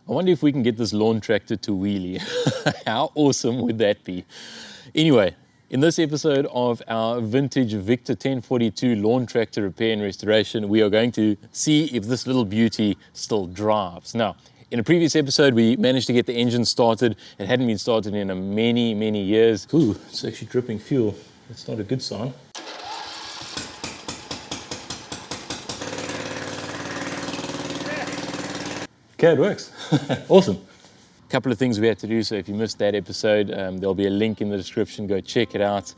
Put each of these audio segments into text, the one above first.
I wonder if we can get this lawn tractor to wheelie. How awesome would that be? Anyway, in this episode of our vintage Victa 1042 lawn tractor repair and restoration, we are going to see if this little beauty still drives. Now, in a previous episode, we managed to get the engine started. It hadn't been started in many years. Ooh, it's actually dripping fuel. That's not a good sign. Okay, it works. Awesome. Couple of things we had to do, so if you missed that episode, there'll be a link in the description, go check it out.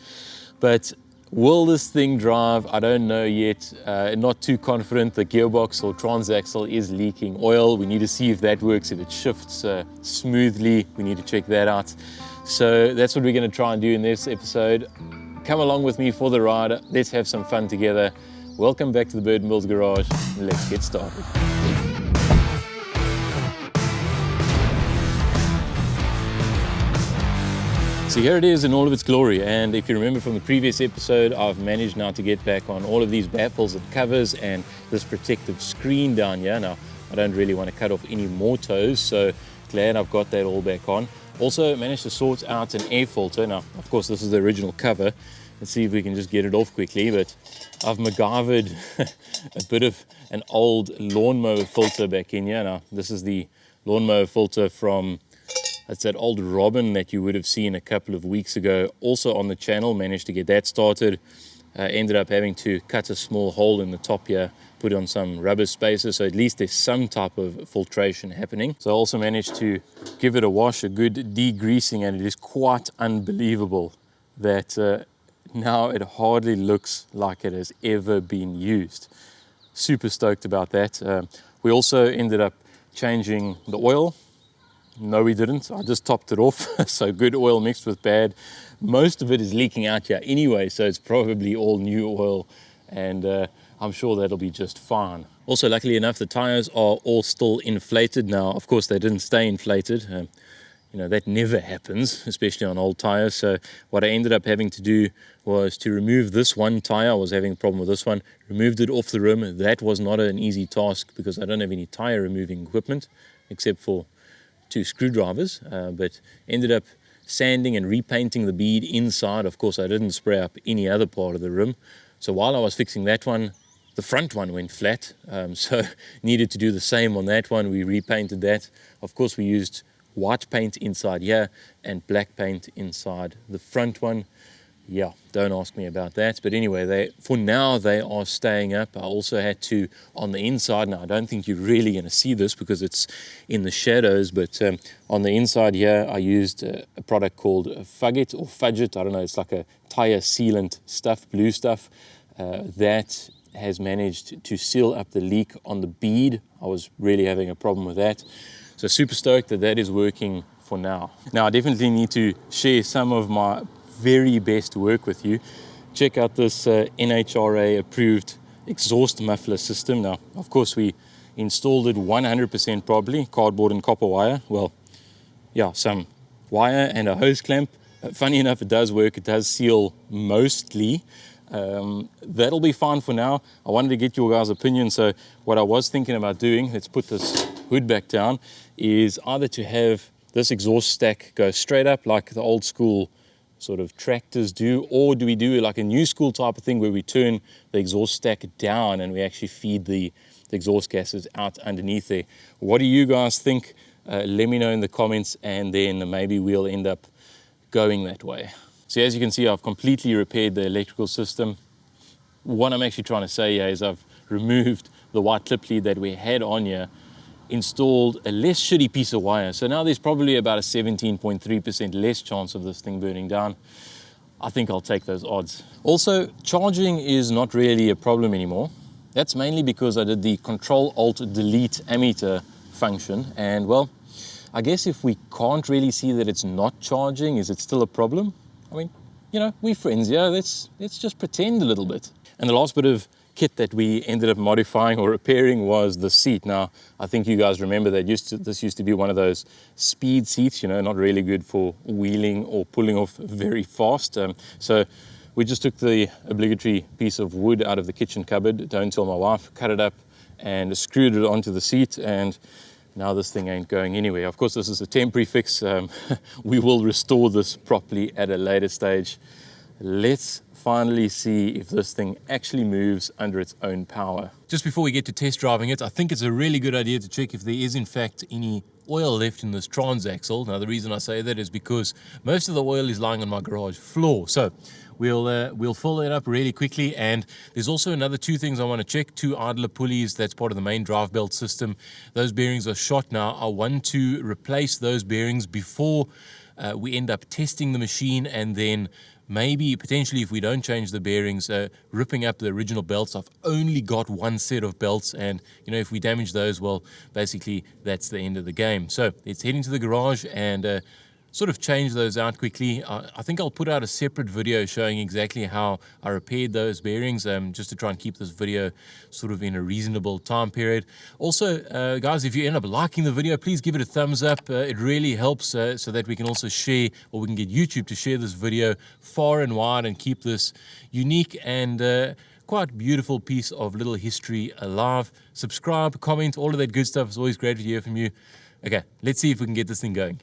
But will this thing drive? I don't know yet. Not too confident. The gearbox or transaxle is leaking oil. We need to see if that works, if it shifts smoothly. We need to check that out. So that's what we're going to try and do in this episode. Come along with me for the ride. Let's have some fun together. Welcome back to the Burton Builds garage. Let's get started. So here it is in all of its glory, and if you remember from the previous episode, I've managed now to get back on all of these baffles and covers and this protective screen down here. Now, I don't really want to cut off any more toes, so glad I've got that all back on. Also managed to sort out an air filter. Now, of course, this is the original cover. Let's see if we can just get it off quickly, but I've MacGyvered a bit of an old lawnmower filter back in here. Now, this is the lawnmower filter from That's that old Robin that you would have seen a couple of weeks ago. Also on the channel, managed to get that started. Ended up having to cut a small hole in the top here, put on some rubber spacers, so at least there's some type of filtration happening. So I also managed to give it a wash, a good degreasing, and it is quite unbelievable that now it hardly looks like it has ever been used. Super stoked about that. We also ended up changing the oil. No, we didn't. I just topped it off. So good oil mixed with bad. Most of it is leaking out here anyway, so it's probably all new oil, and I'm sure that'll be just fine. Also, luckily enough, the tires are all still inflated. Now, of course, they didn't stay inflated. You know, that never happens, especially on old tires. So what I ended up having to do was to remove this one tire. I was having a problem with this one. Removed it off the rim. That was not an easy task because I don't have any tire removing equipment except for 2 screwdrivers, but ended up sanding and repainting the bead inside. Of course, I didn't spray up any other part of the rim. So while I was fixing that one, the front one went flat. So needed to do the same on that one. We repainted that. Of course, we used white paint inside here and black paint inside the front one. Yeah, don't ask me about that. But anyway, for now, they are staying up. I also had to, on the inside, now I don't think you're really going to see this because it's in the shadows, but on the inside here, I used a product called Fugit or Fudget. I don't know, it's like a tire sealant stuff, blue stuff. That has managed to seal up the leak on the bead. I was really having a problem with that. So super stoked that that is working for now. Now, I definitely need to share some of my very best work with you. Check out this NHRA approved exhaust muffler system. Now, of course, we installed it 100% properly, cardboard and copper wire. Well, yeah, some wire and a hose clamp. Funny enough, it does work. It does seal mostly. That'll be fine for now. I wanted to get your guys' opinion. So what I was thinking about doing, let's put this hood back down, is either to have this exhaust stack go straight up like the old school sort of tractors do, or do we do like a new school type of thing where we turn the exhaust stack down and we actually feed the exhaust gases out underneath there? What do you guys think? Let me know in the comments, and then maybe we'll end up going that way. So as you can see, I've completely repaired the electrical system. What I'm actually trying to say here is I've removed the white clip lead that we had on here, installed a less shitty piece of wire. So now there's probably about a 17.3% less chance of this thing burning down. I think I'll take those odds. Also, charging is not really a problem anymore. That's mainly because I did the Control-Alt-Delete ammeter function. And well, I guess if we can't really see that it's not charging, is it still a problem? I mean, you know, we're friends, yeah, let's just pretend a little bit. And the last bit of kit that we ended up modifying or repairing was the seat. Now, I think you guys remember that this used to be one of those speed seats, you know, not really good for wheeling or pulling off very fast. So we just took the obligatory piece of wood out of the kitchen cupboard, don't tell my wife, cut it up and screwed it onto the seat, and now this thing ain't going anywhere. Of course, this is a temporary fix. We will restore this properly at a later stage. Let's finally see if this thing actually moves under its own power. Just before we get to test driving it, I think it's a really good idea to check if there is in fact any oil left in this transaxle. Now the reason I say that is because most of the oil is lying on my garage floor. So we'll fill that up really quickly, and there's also another two things I want to check. Two idler pulleys, that's part of the main drive belt system. Those bearings are shot now. I want to replace those bearings before we end up testing the machine, and then maybe potentially, if we don't change the bearings, ripping up the original belts. I've only got one set of belts, and you know, if we damage those, well, basically that's the end of the game. So let's head into the garage and sort of change those out quickly. I think I'll put out a separate video showing exactly how I repaired those bearings, just to try and keep this video sort of in a reasonable time period. Also, guys, if you end up liking the video, please give it a thumbs up. It really helps so that we can also share, or we can get YouTube to share this video far and wide and keep this unique and quite beautiful piece of little history alive. Subscribe, comment, all of that good stuff. It's always great to hear from you. Okay, let's see if we can get this thing going.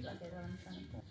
Like that I'm trying to pull.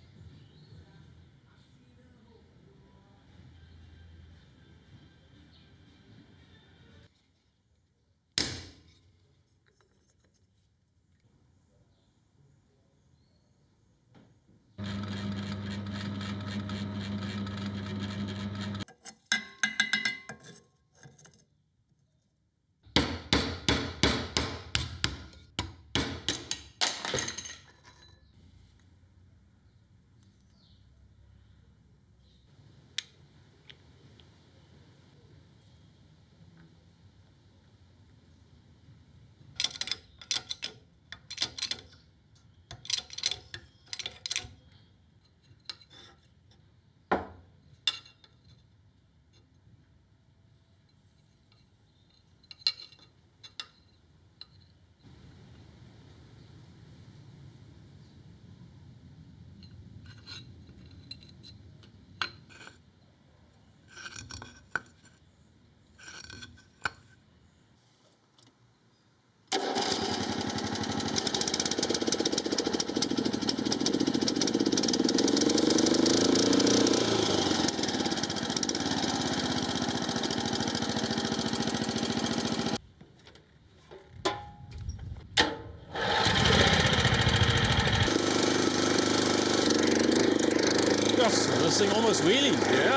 This thing almost wheeling. Yeah.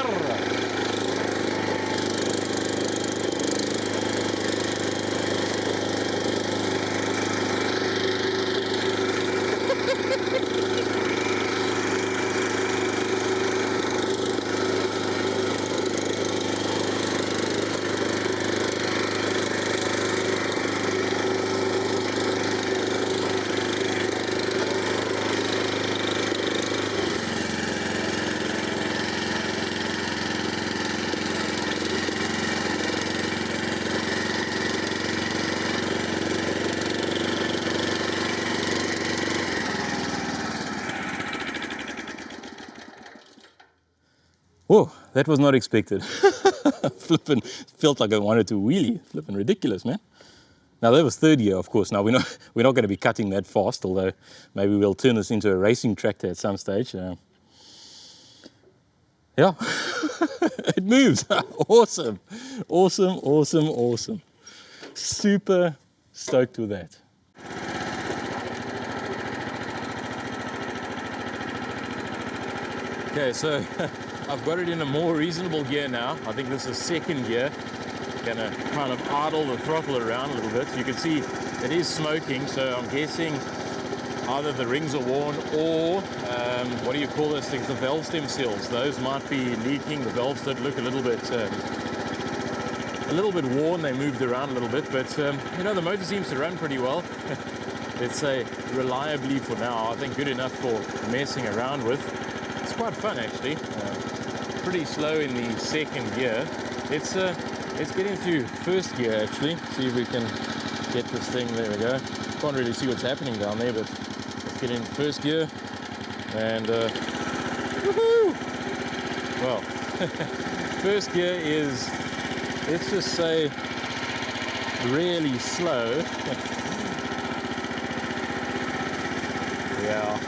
Whoa, that was not expected. Flippin', felt like I wanted to wheelie. Flippin' ridiculous, man. Now that was third gear, of course. Now we're not going to be cutting that fast, although maybe we'll turn this into a racing tractor at some stage. Yeah, it moves. Awesome, awesome, awesome, awesome. Super stoked with that. Okay, so I've got it in a more reasonable gear now. I think this is second gear. Gonna kind of idle the throttle around a little bit. You can see it is smoking, so I'm guessing either the rings are worn or what do you call those things? The valve stem seals. Those might be leaking. The valves did look a little bit worn. They moved around a little bit, but you know, the motor seems to run pretty well. let's say, reliably for now. I think good enough for messing around with. It's quite fun actually. Pretty slow in the second gear. Let's get into first gear actually. See if we can get this thing. There we go. Can't really see what's happening down there, but let's get in first gear. And woohoo! Well, first gear is, let's just say, really slow. Yeah.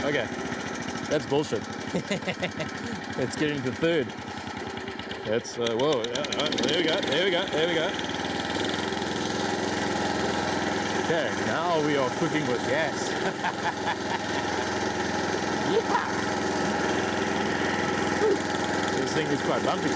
Okay, that's bullshit. Let's get into third. That's whoa. There we go. There we go. There we go. Okay, now we are cooking with gas. Yeah. This thing is quite bumpy.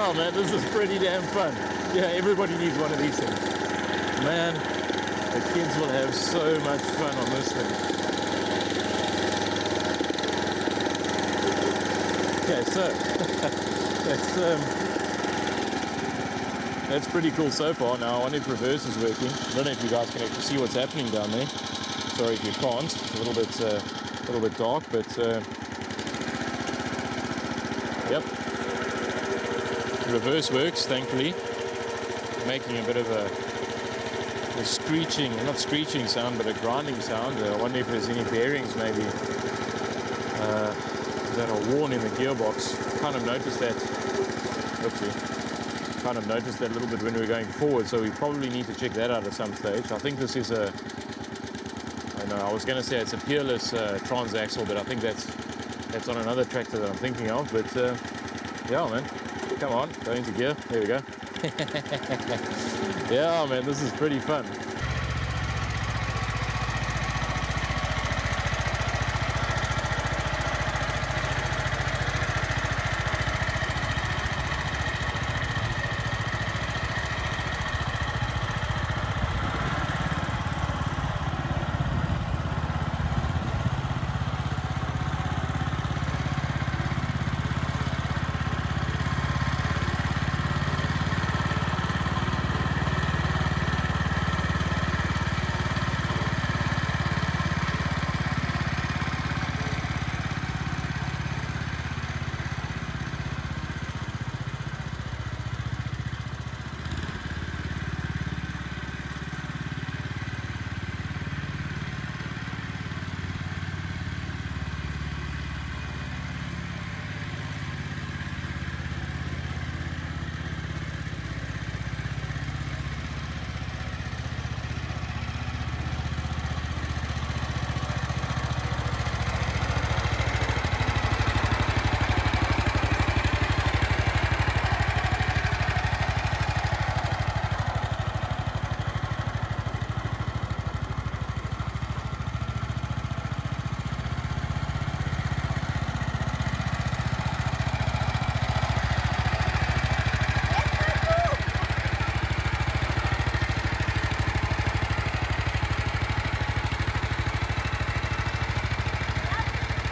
Oh man, this is pretty damn fun. Yeah, everybody needs one of these things. Man, the kids will have so much fun on this thing. Okay, so that's pretty cool so far. Now I wonder if reverse is working. I don't know if you guys can actually see what's happening down there. Sorry if you can't. It's a little bit dark, but yep. Reverse works, thankfully. Making a bit of a screeching, not screeching sound, but a grinding sound. I wonder if there's any bearings maybe that are worn in the gearbox. Kind of noticed that. Oopsie. Kind of noticed that a little bit when we were going forward, so we probably need to check that out at some stage. I think this is a, I know I was going to say it's a peerless transaxle, but I think that's on another tractor that I'm thinking of. But yeah, man, come on, go into gear. There we go. Yeah, man, this is pretty fun.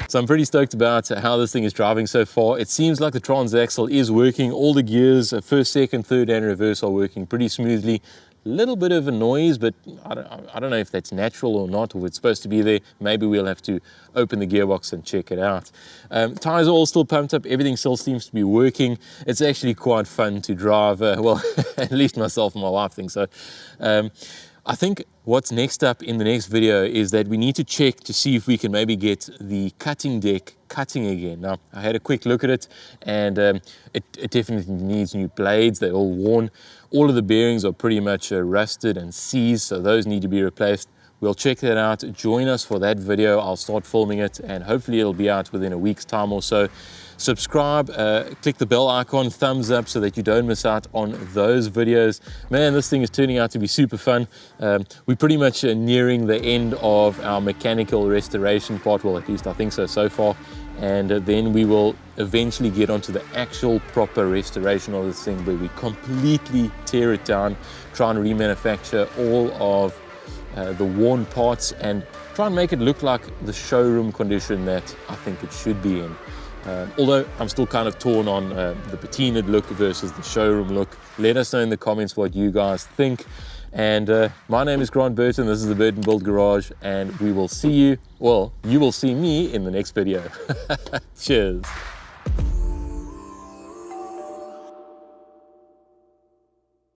So I'm pretty stoked about how this thing is driving so far. It seems like the transaxle is working. All the gears, first, second, third, and reverse are working pretty smoothly. A little bit of a noise, but I don't know if that's natural or not, or if it's supposed to be there. Maybe we'll have to open the gearbox and check it out. Tires are all still pumped up. Everything still seems to be working. It's actually quite fun to drive. Well, at least myself and my wife think so. I think what's next up in the next video is that we need to check to see if we can maybe get the cutting deck cutting again. Now, I had a quick look at it, and it definitely needs new blades. They're all worn. All of the bearings are pretty much rusted and seized, so those need to be replaced. We'll check that out. Join us for that video. I'll start filming it, and hopefully it'll be out within a week's time or so. Subscribe, click the bell icon, thumbs up so that you don't miss out on those videos. Man, this thing is turning out to be super fun. We're pretty much nearing the end of our mechanical restoration part. Well, at least I think so far. And then we will eventually get onto the actual proper restoration of this thing, where we completely tear it down, try and remanufacture all of the worn parts and try and make it look like the showroom condition that I think it should be in. Although I'm still kind of torn on the patinaed look versus the showroom look. Let us know in the comments what you guys think. And my name is Grant Burton, this is the Burton Build Garage, and we will see you, well, you will see me in the next video. Cheers.